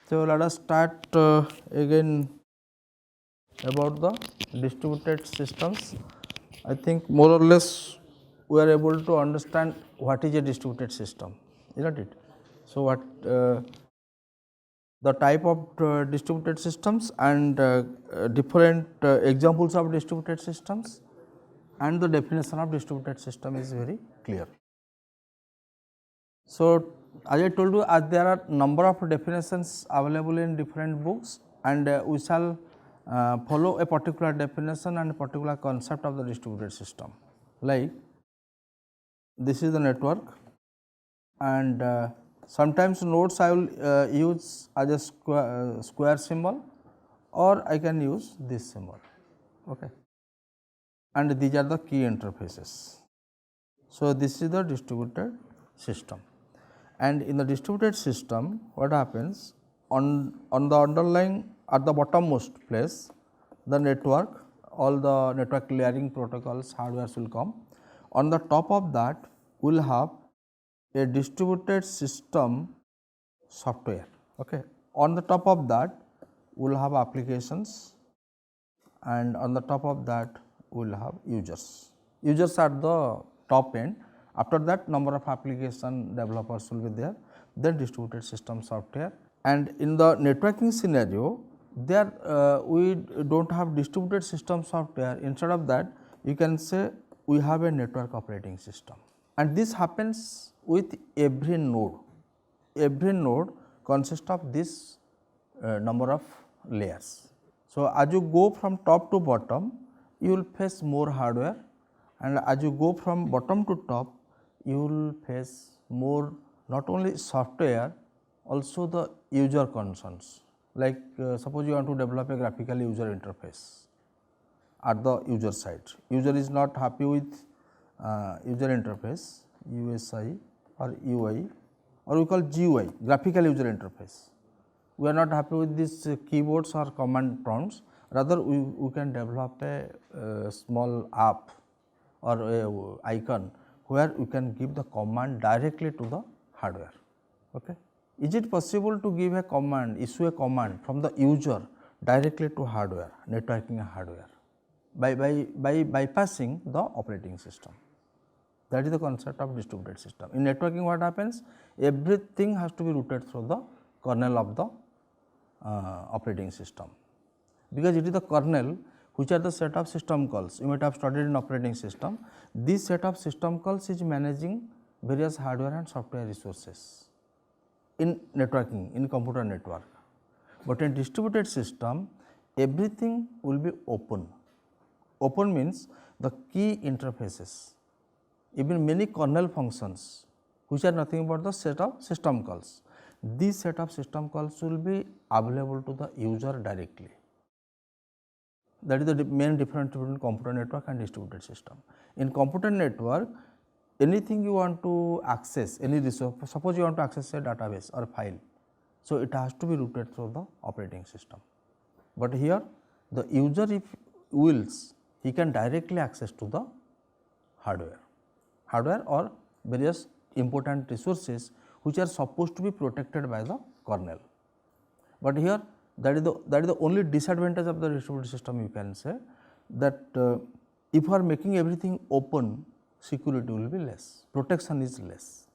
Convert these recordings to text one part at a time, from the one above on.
So, let us start again about the distributed systems. I think more or less we are able to understand what is a distributed system, is not it? So, what the type of distributed systems and different examples of distributed systems and the definition of distributed system is very clear. So, as I told you, as there are number of definitions available in different books, and we shall follow a particular definition and a particular concept of the distributed system. Like this is the network, and sometimes nodes I will use as a square symbol, or I can use this symbol. Okay. And these are the key interfaces. So, this is the distributed system, and in the distributed system what happens on the underlying at the bottommost place the network, all the network layering protocols hardwares will come. On the top of that we will have a distributed system software. Okay. On the top of that we will have applications, and on the top of that we will have users. Users at the top end. After that number of application developers will be there, then distributed system software. And in the networking scenario, there we do not have distributed system software. Instead of that, you can say we have a network operating system, and this happens with every node. Every node consists of this number of layers. So, as you go from top to bottom, you will face more hardware, and as you go from bottom to top, you will face more not only software, also the user concerns. Like suppose you want to develop a graphical user interface at the user side. User is not happy with user interface USI or UI, or we call GUI, graphical user interface. We are not happy with these keyboards or command prompts, rather we can develop a small app or a icon where we can give the command directly to the hardware. Okay. Is it possible to give a command, issue a command from the user directly to hardware, networking hardware, by bypassing the operating system? That is the concept of distributed system. In networking what happens? Everything has to be routed through the kernel of the operating system, because it is the kernel which are the set of system calls. You might have studied in operating system. This set of system calls is managing various hardware and software resources in networking, in computer network. But in distributed system, everything will be open. Open means the key interfaces, even many kernel functions which are nothing but the set of system calls. This set of system calls will be available to the user directly. That is the main difference between computer network and distributed system. In computer network, anything you want to access, any resource, suppose you want to access a database or file, so it has to be routed through the operating system. But here the user, if wills, he can directly access to the hardware or various important resources which are supposed to be protected by the kernel. But here that is the only disadvantage of the distributed system, you can say, that if you are making everything open, security will be less, protection is less.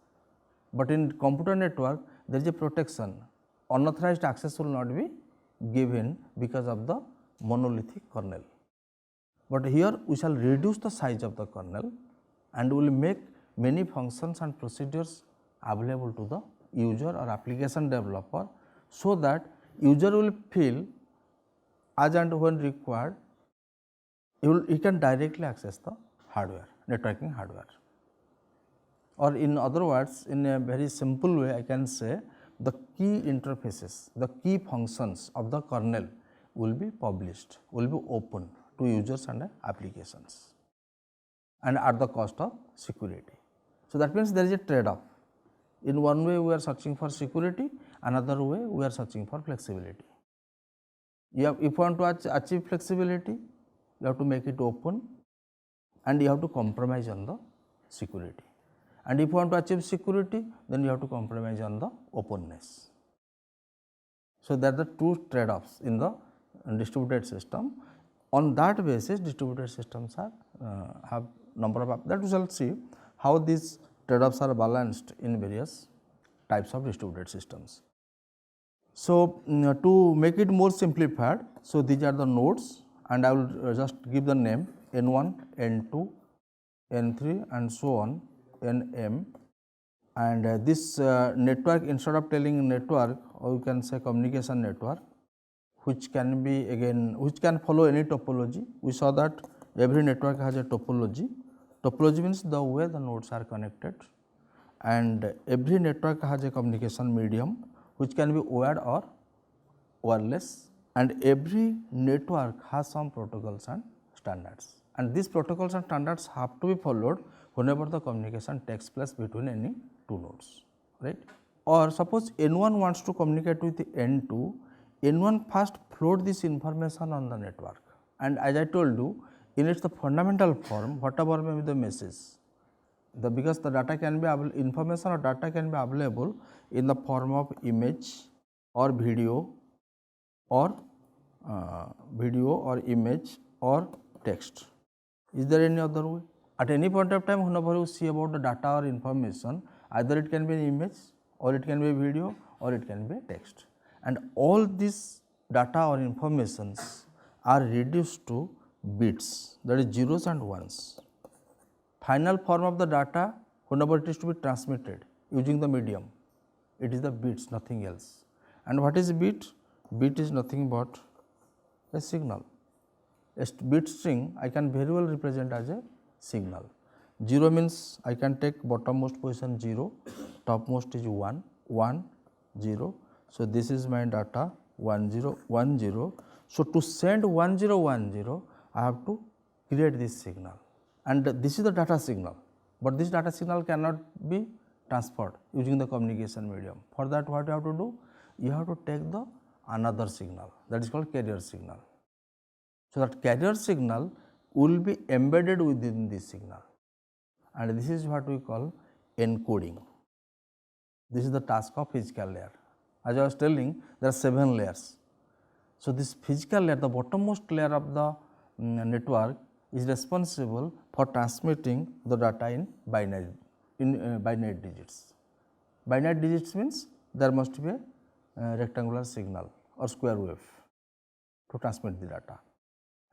But in computer network there is a protection, unauthorized access will not be given because of the monolithic kernel. But here we shall reduce the size of the kernel and will make many functions and procedures available to the user or application developer, so that user will feel as and when required, he can directly access the hardware, networking hardware. Or in other words, in a very simple way, I can say the key interfaces, the key functions of the kernel will be published, will be open to users and applications, and at the cost of security. So, that means there is a trade off. In one way we are searching for security, another way we are searching for flexibility. If you want to achieve flexibility, you have to make it open and you have to compromise on the security. And if you want to achieve security, then you have to compromise on the openness. So, there are the two trade-offs in the distributed system. On that basis, distributed systems are have number of that we shall see how these trade-offs are balanced in various types of distributed systems. So, to make it more simplified, so these are the nodes and I will just give the name N1, N2, N3 and so on Nm, and this network, instead of telling network, or you can say communication network, which can be again, which can follow any topology. We saw that every network has a topology. Topology means the way the nodes are connected, and every network has a communication medium which can be wired or wireless, and every network has some protocols and standards, and these protocols and standards have to be followed whenever the communication takes place between any two nodes, right. Or suppose N1 wants to communicate with N2, N1 first float this information on the network, and as I told you, in its the fundamental form, whatever may be the message, because the data can be information or data can be available in the form of image or video or image or text. Is there any other way? At any point of time, whenever you see about the data or information, either it can be an image or it can be a video or it can be a text, and all these data or informations are reduced to bits, that is zeros and ones. Final form of the data, whenever it is to be transmitted using the medium, it is the bits, nothing else. And what is bit? Bit is nothing but a signal. A bit string I can very well represent as a signal. 0 means I can take bottommost position 0, topmost is 1, 1, 0. So, this is my data 1 0 1 0. So, to send 1 0 1 0, I have to create this signal, and this is the data signal, but this data signal cannot be transferred using the communication medium. For that, what you have to do? You have to take the another signal, that is called carrier signal. So, that carrier signal will be embedded within this signal, and this is what we call encoding. This is the task of physical layer. As I was telling, there are 7 layers. So, this physical layer, the bottommost layer of the network, is responsible for transmitting the data in binary digits. Binary digits means there must be a rectangular signal or square wave to transmit the data,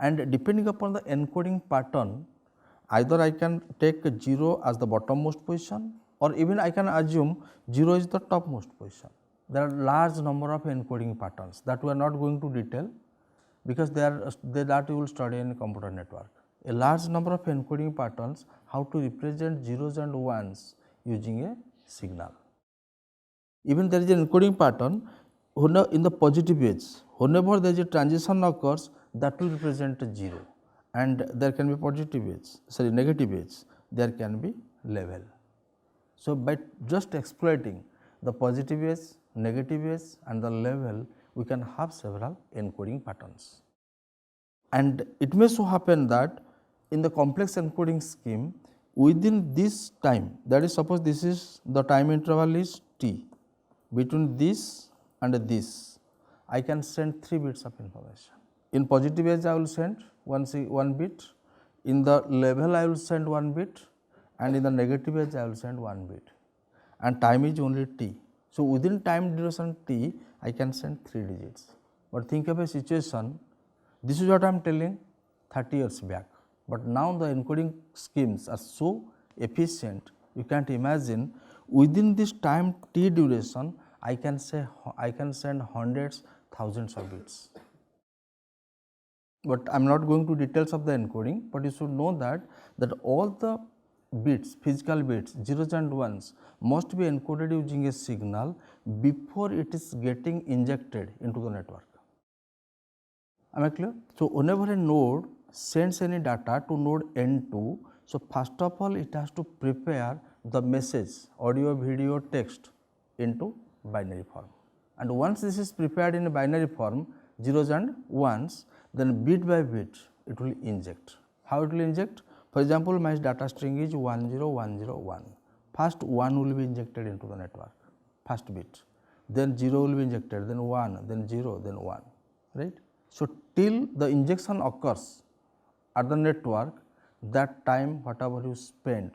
and depending upon the encoding pattern, either I can take 0 as the bottommost position, or even I can assume 0 is the topmost position. There are large number of encoding patterns that we are not going to detail, because that you will study in computer network. A large number of encoding patterns, how to represent zeros and ones using a signal. Even there is an encoding pattern in the positive edge, whenever there is a transition occurs, that will represent a 0, and there can be positive edge, negative edge, there can be level. So, by just exploiting the positive edge, negative edge and the level, we can have several encoding patterns. And it may so happen that in the complex encoding scheme, within this time, that is, suppose this is the time interval is t, between this and this, I can send 3 bits of information. In positive edge I will send one bit, in the level I will send 1 bit, and in the negative edge I will send 1 bit, and time is only t. So, within time duration t, I can send 3 digits. But think of a situation, this is what I am telling 30 years back, but now the encoding schemes are so efficient, you can't imagine within this time t duration, I can send hundreds, thousands of bits. But I am not going to details of the encoding, but you should know that all the bits, physical bits, zeros and ones must be encoded using a signal before it is getting injected into the network. Am I clear? So, whenever a node sends any data to node N2, so first of all it has to prepare the message, audio, video, text into binary form, and once this is prepared in a binary form, zeros and ones, then bit by bit it will inject. How it will inject? For example, my data string is 10101. First 1 will be injected into the network, first bit. then 0 will be injected, then 1, then 0, then 1, right. So, till the injection occurs at the network, that time whatever you spend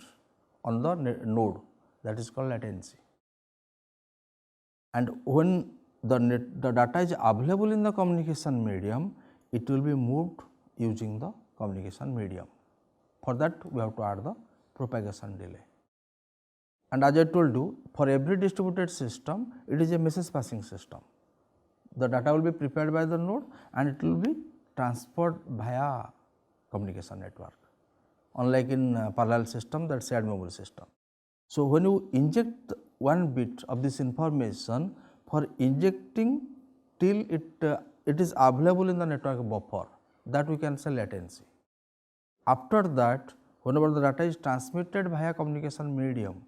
on the node, that is called latency. And when the data is available in the communication medium, it will be moved using the communication medium. For that we have to add the propagation delay. And as I told you, for every distributed system, it is a message passing system. The data will be prepared by the node and it will be transferred via communication network, unlike in parallel system, that shared memory system. So, when you inject one bit of this information, for injecting till it is available in the network buffer, that we can say latency. After that, whenever the data is transmitted via communication medium,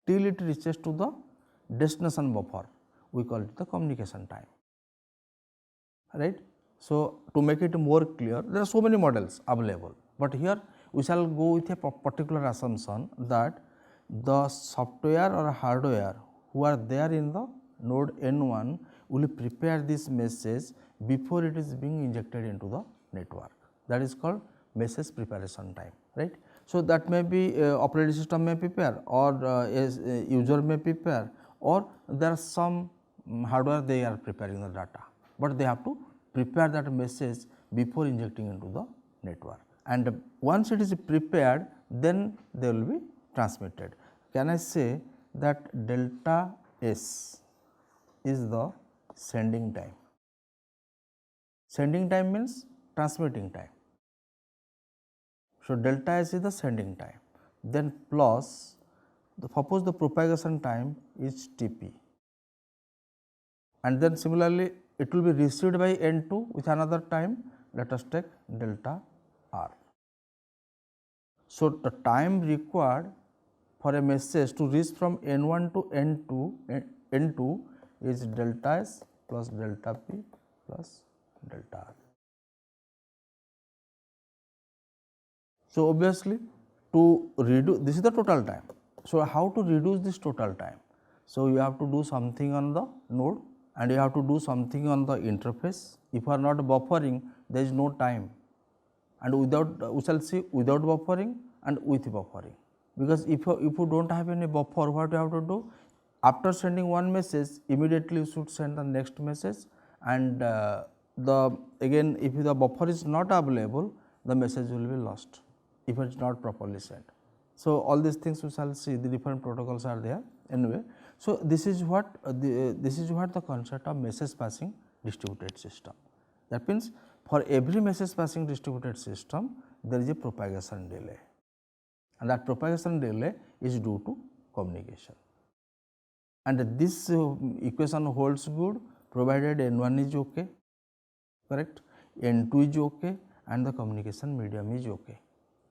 till it reaches to the destination buffer, we call it the communication time, right. So, to make it more clear, there are so many models available, but here we shall go with a particular assumption that the software or hardware who are there in the node N1 will prepare this message before it is being injected into the network, that is called message preparation time, right. So, that may be operating system may prepare, or a user may prepare, or there are some hardware they are preparing the data, but they have to prepare that message before injecting into the network. And once it is prepared, then they will be transmitted. Can I say that delta S is the sending time? Sending time means transmitting time. So, delta S is the sending time, then plus suppose the propagation time is Tp, and then similarly it will be received by N2 with another time, let us take delta R. So, the time required for a message to reach from N1 to N2 is delta S plus delta P plus delta R. So, obviously to reduce, this is the total time. So, how to reduce this total time? So, you have to do something on the node and you have to do something on the interface. If you are not buffering, there is no time, and without, we shall see without buffering and with buffering. Because if you do not have any buffer, what you have to do? After sending one message, immediately you should send the next message, and again if the buffer is not available, the message will be lost if it is not properly sent. So, all these things we shall see, the different protocols are there anyway. So, this is what the concept of message passing distributed system. That means, for every message passing distributed system, there is a propagation delay, and that propagation delay is due to communication. And this equation holds good provided N1 is okay, correct, N2 is okay, and the communication medium is okay.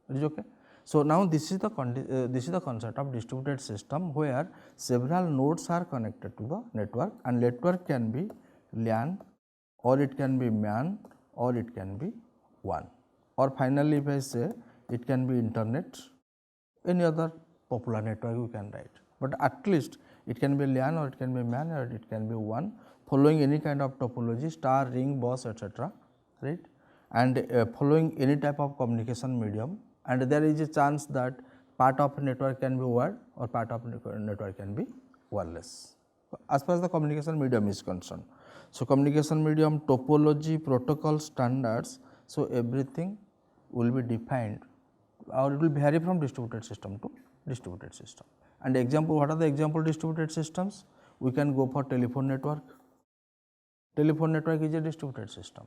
It is okay. So, now this is the concept of distributed system, where several nodes are connected to the network, and network can be LAN, or it can be MAN, or it can be WAN, or finally if I say it can be internet, any other popular network we can write, but at least it can be LAN, or it can be MAN, or it can be WAN, following any kind of topology, star, ring, bus, etc., right, and following any type of communication medium, and there is a chance that part of network can be wired or part of network can be wireless, as far as the communication medium is concerned. So, communication medium, topology, protocol, standards, so everything will be defined, or it will vary from distributed system to distributed system. And example, what are the example distributed systems? We can go for telephone network. Telephone network is a distributed system,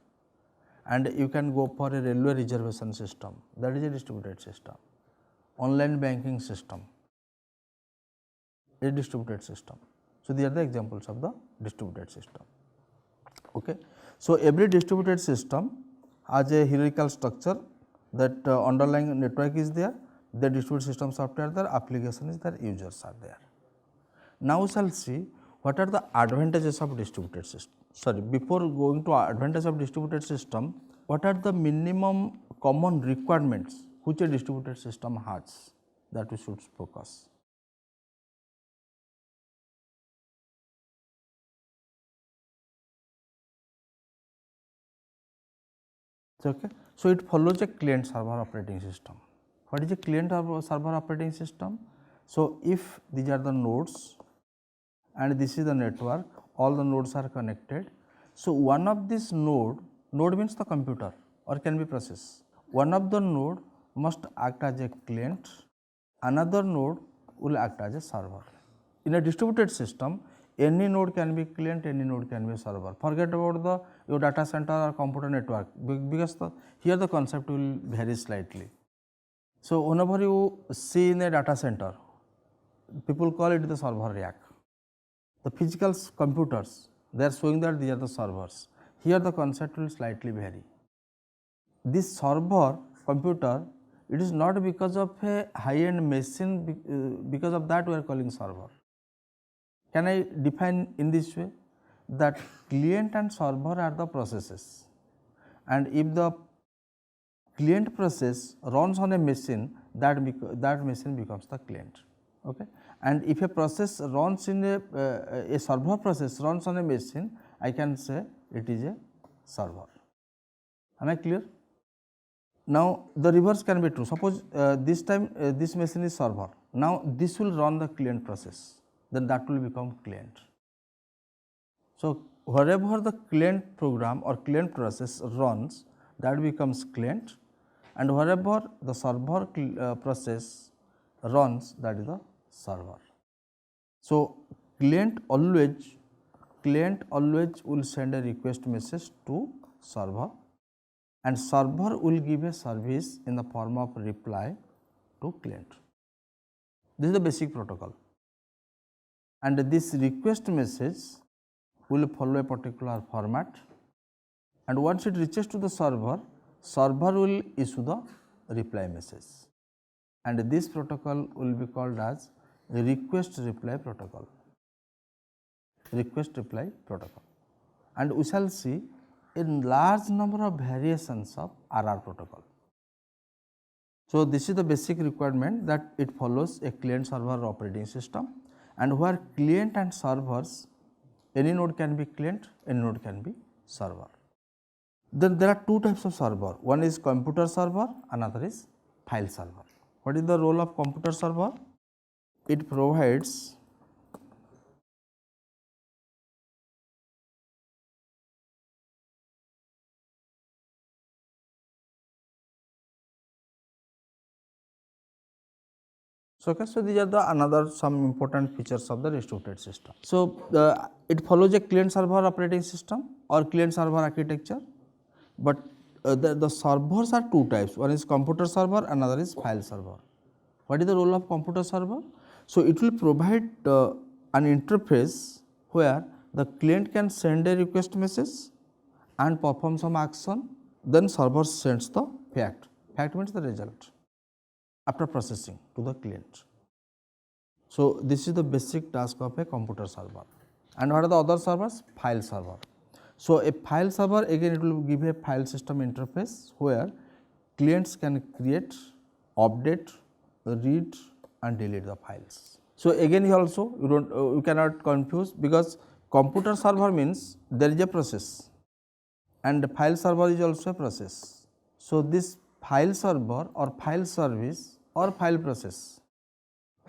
and you can go for a railway reservation system, that is a distributed system. Online banking system, a distributed system. So, these are the examples of the distributed system. Okay. So, every distributed system has a hierarchical structure, that underlying network is there, the distributed system software there, application is there, users are there. Now, we shall see what are the advantages of distributed system. Sorry, before going to advantage of distributed system, what are the minimum common requirements which a distributed system has, that we should focus. Okay. So, it follows a client server operating system. What is a client server operating system? So, if these are the nodes and this is the network, all the nodes are connected. So, one of this node means the computer or can be process. One of the node must act as a client, another node will act as a server. In a distributed system, any node can be client, any node can be server. Forget about the your data center or computer network because here the concept will vary slightly. So, whenever you see in a data center, people call it the server rack. The physical computers, they are showing that these are the servers. Here the concept will slightly vary. This server computer, it is not because of a high-end machine, because of that we are calling server. Can I define in this way that client and server are the processes, and if the client process runs on a machine, that machine becomes the client. Okay. And if a process runs in a server process runs on a machine, I can say it is a server. Am I clear? Now, the reverse can be true. Suppose this time this machine is server. Now, this will run the client process, then that will become client. So, wherever the client program or client process runs, that becomes client, and wherever the server process runs, that is the server. So, client always will send a request message to server, and server will give a service in the form of reply to client. This is the basic protocol, and this request message will follow a particular format, and once it reaches to the server will issue the reply message, and this protocol will be called as request reply protocol. And we shall see a large number of variations of RR protocol. So, this is the basic requirement, that it follows a client server operating system, and where client and servers, any node can be client, any node can be server. Then there are two types of server, one is computer server, another is file server. What is the role of computer server? It provides so, these are the another some important features of the distributed system. So, it follows a client server operating system or client server architecture, but the servers are two types, one is computer server, another is file server. What is the role of computer server? So, it will provide an interface where the client can send a request message and perform some action, then server sends the fact. Fact means the result after processing to the client. So, this is the basic task of a computer server. And what are the other servers? File server. So, a file server, again it will give a file system interface where clients can create, update, read and delete the files. So, again here also you cannot confuse, because computer server means there is a process and file server is also a process. So, this file server or file service or file process,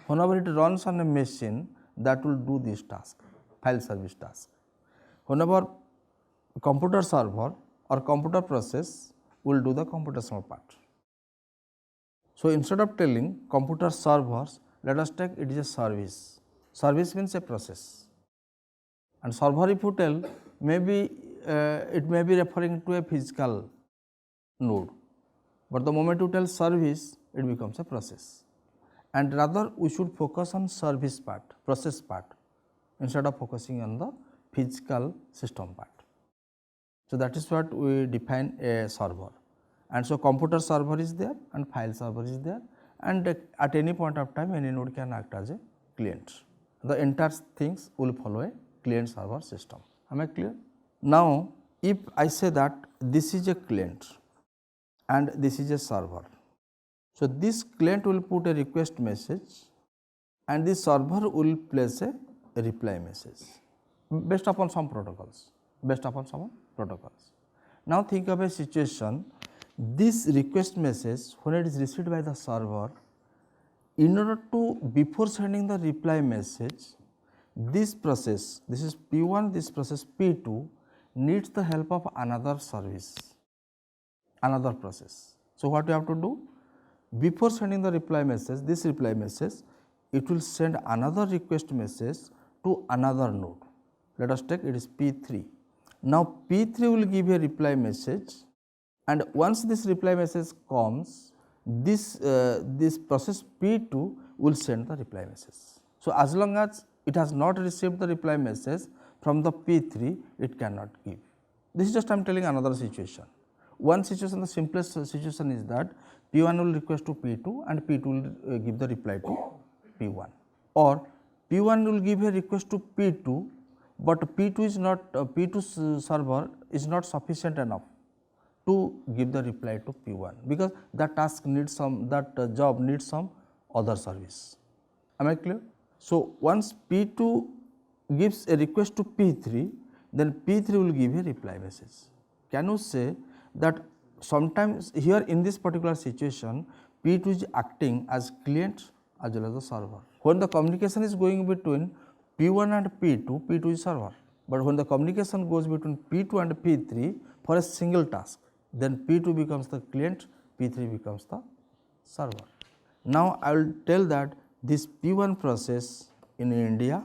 whenever it runs on a machine, that will do this task, file service task. Whenever computer server or computer process will do the computational part. So, instead of telling computer servers, let us take it is a service. Service means a process, and server if you tell, maybe it may be referring to a physical node, but the moment you tell service, it becomes a process. And rather we should focus on service part, process part, instead of focusing on the physical system part. So, that is what we define a server. And so, computer server is there and file server is there, and at any point of time any node can act as a client. The entire things will follow a client server system. Am I clear? Now, if I say that this is a client and this is a server, so this client will put a request message and this server will place a reply message based upon some protocols, Now think of a situation, this request message when it is received by the server, in order to, before sending the reply message, this process, this is P1, this process P2 needs the help of another service, another process. So, what you have to do? Before sending the reply message, this reply message, it will send another request message to another node. Let us take it is P3. Now, P3 will give a reply message, and once this reply message comes, this process P2 will send the reply message. So, as long as it has not received the reply message from the P3, it cannot give. This is just I am telling another situation. One situation, the simplest situation is that P1 will request to P2 and P2 will give the reply to P1, or P1 will give a request to P2, but P2 is not P2's server is not sufficient enough to give the reply to P1, because that task needs some, that job needs some other service. Am I clear? So, once P2 gives a request to P3, then P3 will give a reply message. Can you say that sometimes here in this particular situation, P2 is acting as client as well as the server. When the communication is going between P1 and P2, P2 is server, but when the communication goes between P2 and P3 for a single task, then P2 becomes the client, P3 becomes the server. Now, I will tell that this P1 process in India,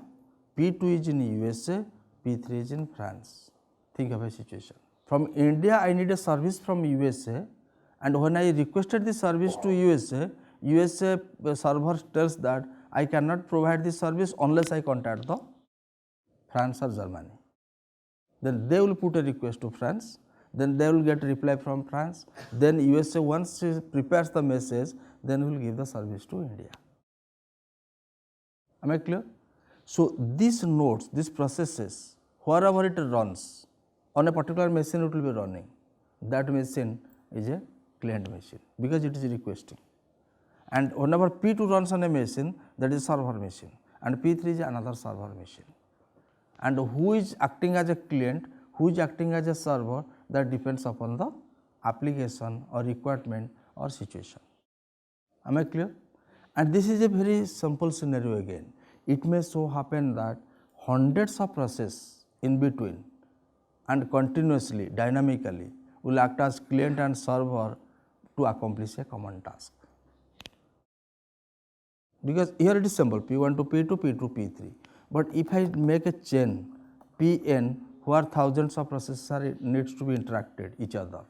P2 is in USA, P3 is in France. Think of a situation. From India, I need a service from USA, and when I requested the service to USA, USA server tells that I cannot provide this service unless I contact the France or Germany. Then they will put a request to France, then they will get a reply from France, then USA once it prepares the message, then will give the service to India. Am I clear? So, these nodes, these processes, wherever it runs, on a particular machine it will be running, that machine is a client machine, because it is requesting. And whenever P2 runs on a machine, that is server machine, and P3 is another server machine. And who is acting as a client, who is acting as a server, that depends upon the application or requirement or situation. Am I clear? And this is a very simple scenario again. It may so happen that hundreds of processes in between and continuously, dynamically will act as client and server to accomplish a common task. Because here it is simple, P1 to P2, P2 to P3. But if I make a chain Pn where thousands of processes needs to be interacted each other,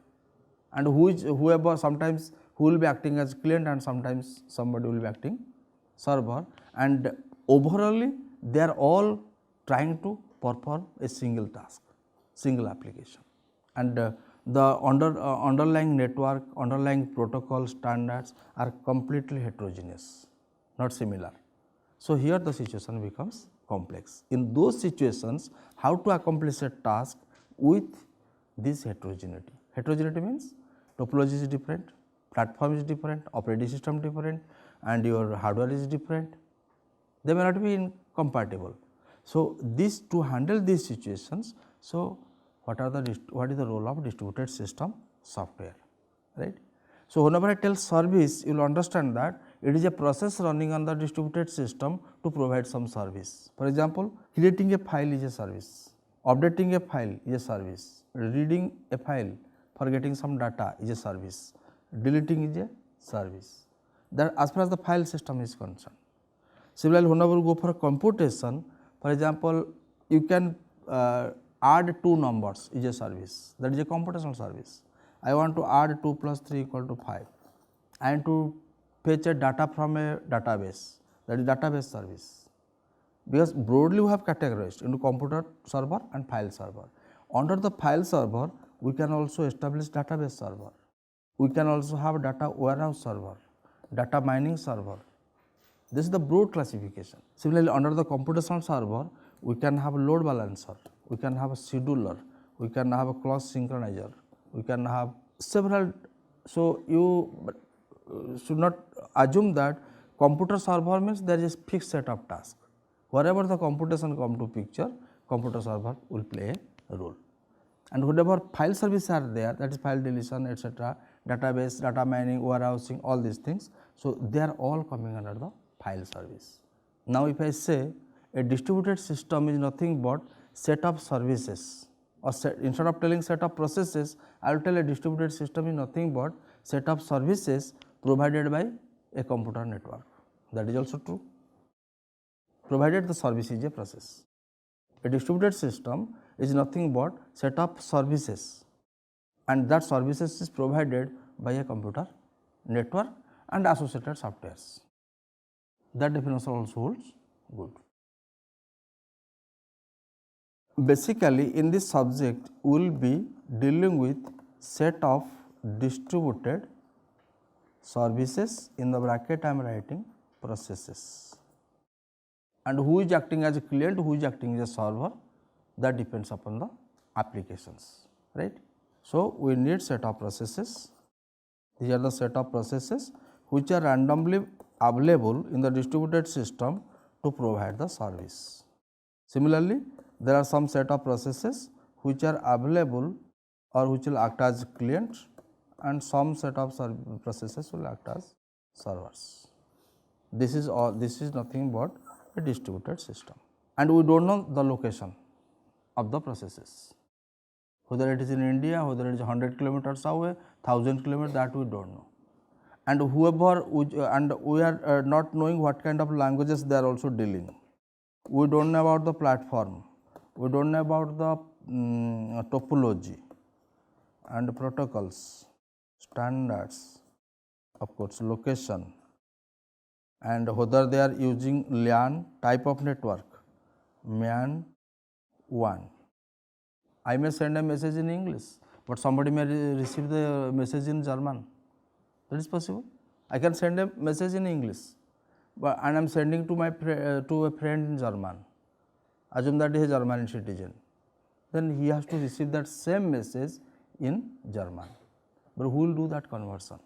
and whoever sometimes who will be acting as client and sometimes somebody will be acting server, and overall they are all trying to perform a single task, single application, and the underlying network, underlying protocol standards are completely heterogeneous, not similar. So, here the situation becomes complex. In those situations, how to accomplish a task with this heterogeneity? Heterogeneity means topology is different, platform is different, operating system different, and your hardware is different. They may not be incompatible. So, this to handle these situations, so what is the role of distributed system software, right? So, whenever I tell service, you will understand that it is a process running on the distributed system to provide some service. For example, creating a file is a service, updating a file is a service, reading a file for getting some data is a service, deleting is a service. That as far as the file system is concerned. Similarly, whenever you go for computation, for example, you can add two numbers is a service, that is a computational service. I want to add 2 plus 3 equal to 5 and to fetch a data from a database, that is database service, because broadly we have categorized into computer server and file server. Under the file server, we can also establish database server, we can also have data warehouse server, data mining server. This is the broad classification. Similarly, under the computational server, we can have a load balancer, we can have a scheduler, we can have a clock synchronizer, we can have several. So, you should not assume that computer server means there is a fixed set of tasks. Wherever the computation come to picture, computer server will play a role. And whatever file services are there, that is file deletion, etc., database, data mining, warehousing, all these things. So, they are all coming under the file service. Now, if I say a distributed system is nothing but set of services, or instead of telling set of processes, I will tell a distributed system is nothing but set of services provided by a computer network. That is also true, provided the service is a process. A distributed system is nothing but set of services, and that services is provided by a computer network and associated softwares. That definition also holds good. Basically, in this subject, we will be dealing with set of distributed services, in the bracket I am writing processes, and who is acting as a client, who is acting as a server, that depends upon the applications, right. So, we need set of processes. These are the set of processes which are randomly available in the distributed system to provide the service. Similarly, there are some set of processes which are available or which will act as clients, and some set of processes will act as servers. This is all. This is nothing but a distributed system, and we do not know the location of the processes, whether it is in India, whether it is 100 kilometers away, 1000 kilometers, that we do not know. And whoever and we are not knowing what kind of languages they are also dealing. We do not know about the platform, we do not know about the topology and protocols, standards, of course location, and whether they are using LAN type of network, MAN 1. I may send a message in English, but somebody may receive the message in German. That is possible. I can send a message in English, but and I am sending to my to a friend in German. Assume that he is a German citizen. Then he has to receive that same message in German. But who will do that conversion?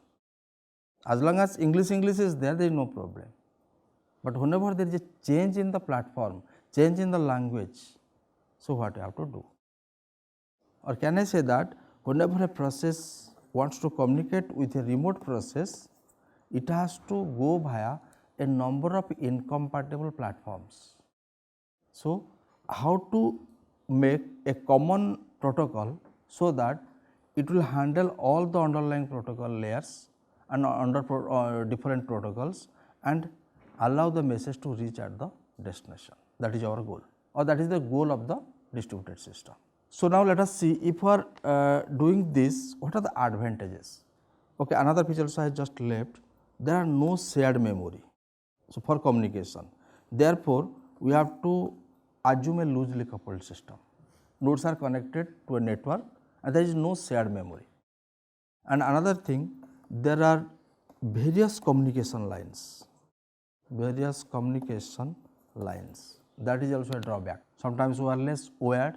As long as English is there, there is no problem. But whenever there is a change in the platform, change in the language, so what you have to do? Or can I say that whenever a process wants to communicate with a remote process, it has to go via a number of incompatible platforms. So, how to make a common protocol so that it will handle all the underlying protocol layers and different protocols and allow the message to reach at the destination. That is our goal, or that is the goal of the distributed system. So, now let us see, if we are doing this, what are the advantages? Okay, another feature also I just left, there are no shared memory. So, for communication, therefore, we have to assume a loosely coupled system. Nodes are connected to a network and there is no shared memory. And another thing, there are various communication lines, that is also a drawback. Sometimes wireless, wired,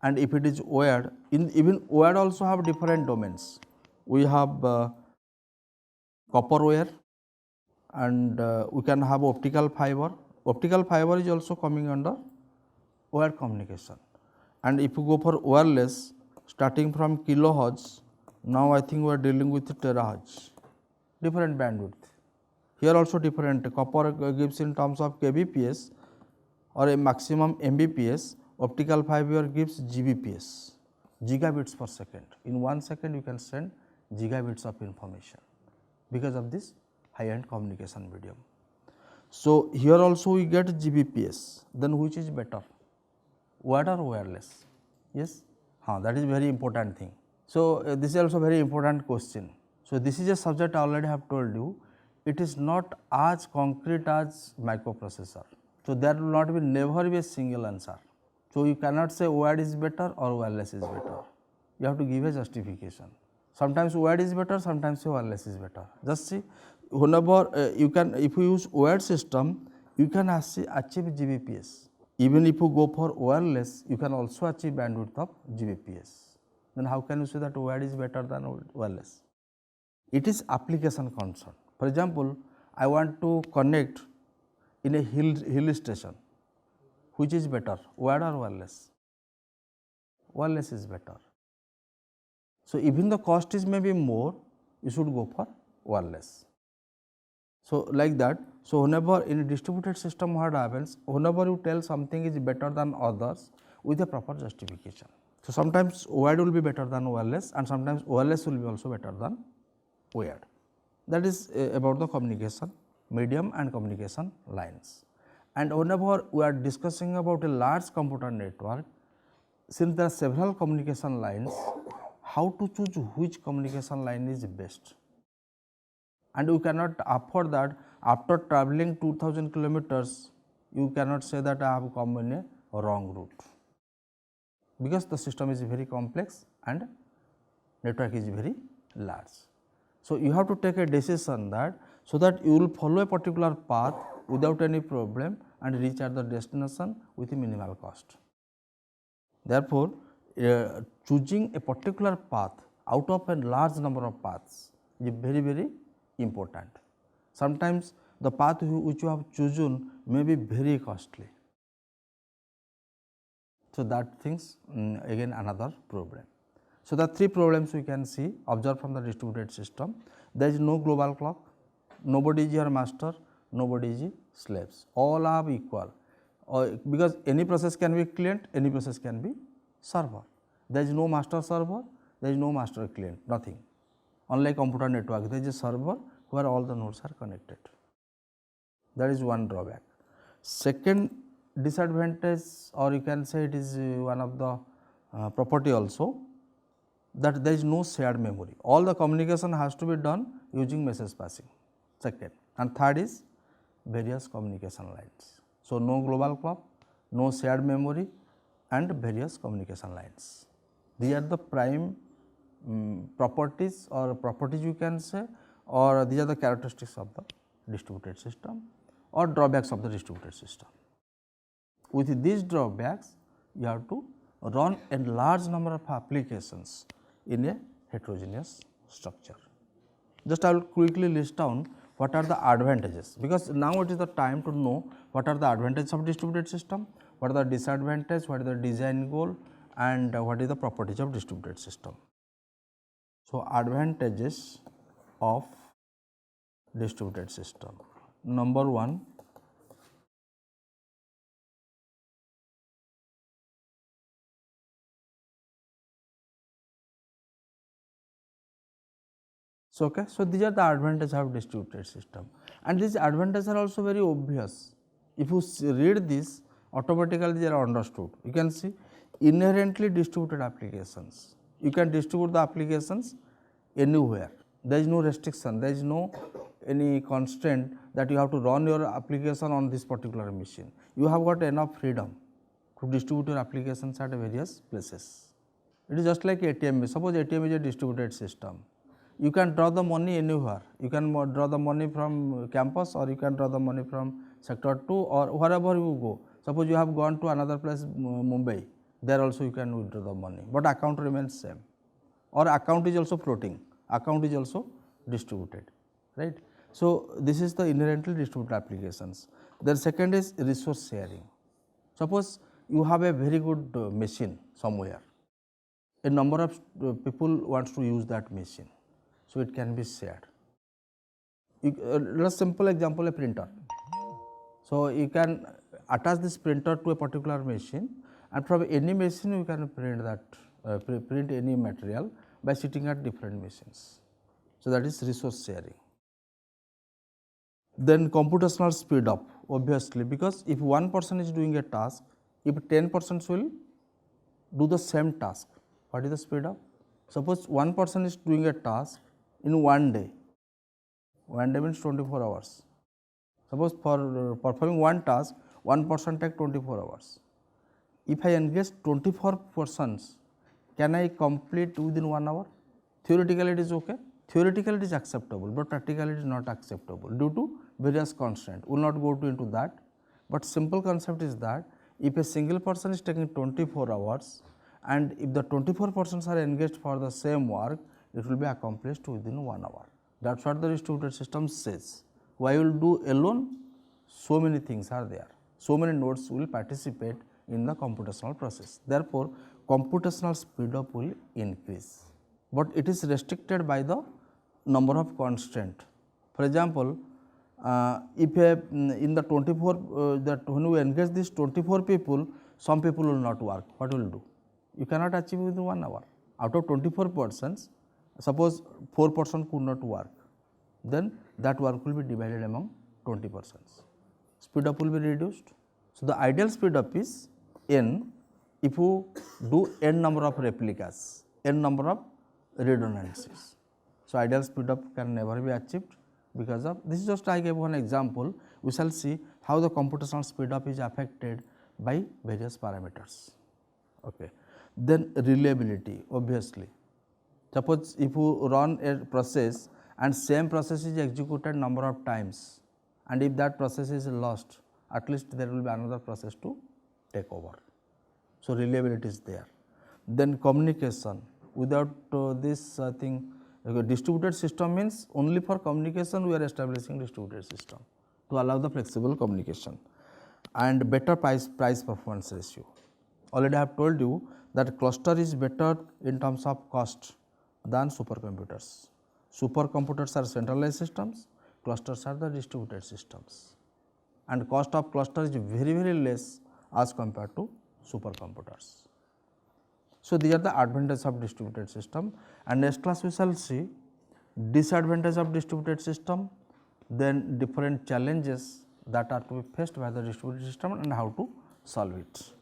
and if it is wired, even wired also have different domains. We have copper wire, and we can have optical fiber. Optical fiber is also coming under wired communication. And if you go for wireless, starting from kilohertz, now I think we are dealing with terahertz, different bandwidth. Here also different, copper gives in terms of kbps or a maximum mbps, optical fiber gives gbps, gigabits per second. In 1 second you can send gigabits of information because of this high end communication medium. So, here also we get gbps, then which is better, wired or wireless? Yes, that is very important thing. So, this is also very important question. So, this is a subject I already have told you, it is not as concrete as microprocessor. So, there will not be never be a single answer. So, you cannot say wired is better or wireless is better, you have to give a justification. Sometimes wired is better, sometimes wireless is better. Just see, whenever you can, if you use wired system, you can achieve gbps. Even if you go for wireless, you can also achieve bandwidth of gbps. Then how can you say that wired is better than wireless? It is application concern. For example, I want to connect in a hill station, which is better, wired or wireless? wireless is better. So, even the cost is maybe more, you should go for wireless. So, like that. So, whenever in a distributed system what happens, whenever you tell something is better than others with a proper justification. So, sometimes wired will be better than wireless and sometimes wireless will be also better than wired. That is about the communication medium and communication lines. And whenever we are discussing about a large computer network, since there are several communication lines, how to choose which communication line is best? And you cannot afford that after traveling 2000 kilometers, you cannot say that I have come in a wrong route, because the system is very complex and network is very large. So, you have to take a decision that so that you will follow a particular path without any problem and reach at the destination with a minimal cost. Therefore, choosing a particular path out of a large number of paths is very important. Sometimes the path which you have chosen may be very costly. So, that things again another problem. So, the three problems we can see observed from the distributed system. There is no global clock, nobody is your master, nobody is slaves, all are equal, because any process can be client, any process can be server. There is no master server, there is no master client, nothing. Unlike computer network, there is a server where all the nodes are connected. That is one drawback. Second disadvantage, or you can say it is one of the property also, that there is no shared memory. All the communication has to be done using message passing. Second, and third is various communication lines. So, no global clock, no shared memory and various communication lines. These are the prime properties or properties you can say, or these are the characteristics of the distributed system or drawbacks of the distributed system. With these drawbacks, you have to run a large number of applications in a heterogeneous structure. Just I will quickly list down what are the advantages, because now it is the time to know what are the advantages of distributed system, what are the disadvantages, what is the design goal and what is the properties of distributed system. So, advantages of distributed system. Number one, so, okay. So, these are the advantages of distributed system, and these advantages are also very obvious. If you read this, automatically they are understood. You can see inherently distributed applications. You can distribute the applications anywhere. There is no restriction, there is no any constraint that you have to run your application on this particular machine. You have got enough freedom to distribute your applications at various places. It is just like ATM. Suppose ATM is a distributed system. You can draw the money anywhere. You can draw the money from campus, or you can draw the money from sector 2, or wherever you go. Suppose you have gone to another place, Mumbai, there also you can withdraw the money, but account remains same, or account is also floating, account is also distributed, right. So, this is the inherently distributed applications. The second is resource sharing. Suppose you have a very good machine somewhere, a number of people wants to use that machine. So, it can be shared. Let us simple example, a printer. So, you can attach this printer to a particular machine, and from any machine you can print that print any material by sitting at different machines. So, that is resource sharing. Then computational speed up, obviously, because if one person is doing a task, if 10 persons will do the same task, what is the speed up? Suppose one person is doing a task in one day means 24 hours. Suppose for performing one task, one person take 24 hours. If I engage 24 persons, can I complete within 1 hour? Theoretically it is okay, theoretically it is acceptable, but practically it is not acceptable due to various constraints. We will not go into that, but simple concept is that if a single person is taking 24 hours and if the 24 persons are engaged for the same work, it will be accomplished within 1 hour. That is what the distributed system says. Why you will do alone? So many things are there, so many nodes will participate in the computational process. Therefore, computational speed up will increase, but it is restricted by the number of constraint. For example, if in the 24 that when we engage these 24 people, some people will not work, what will do? You cannot achieve within 1 hour. Out of 24 persons, suppose 4 persons could not work, then that work will be divided among 20 persons. Speed up will be reduced. So, the ideal speed up is n if you do n number of replicas, n number of redundancies. So, ideal speed up can never be achieved because of this. Is just I gave one example. We shall see how the computational speed up is affected by various parameters. Okay. Then reliability, obviously. Suppose if you run a process and same process is executed number of times, and if that process is lost, at least there will be another process to take over. So, reliability is there. Then communication, without this thing, distributed system means only for communication we are establishing distributed system to allow the flexible communication, and better price performance ratio. Already I have told you that cluster is better in terms of cost than supercomputers. Supercomputers are centralized systems, clusters are the distributed systems, and cost of cluster is very less as compared to supercomputers. So, these are the advantages of distributed system, and next class we shall see disadvantage of distributed system, then different challenges that are to be faced by the distributed system and how to solve it.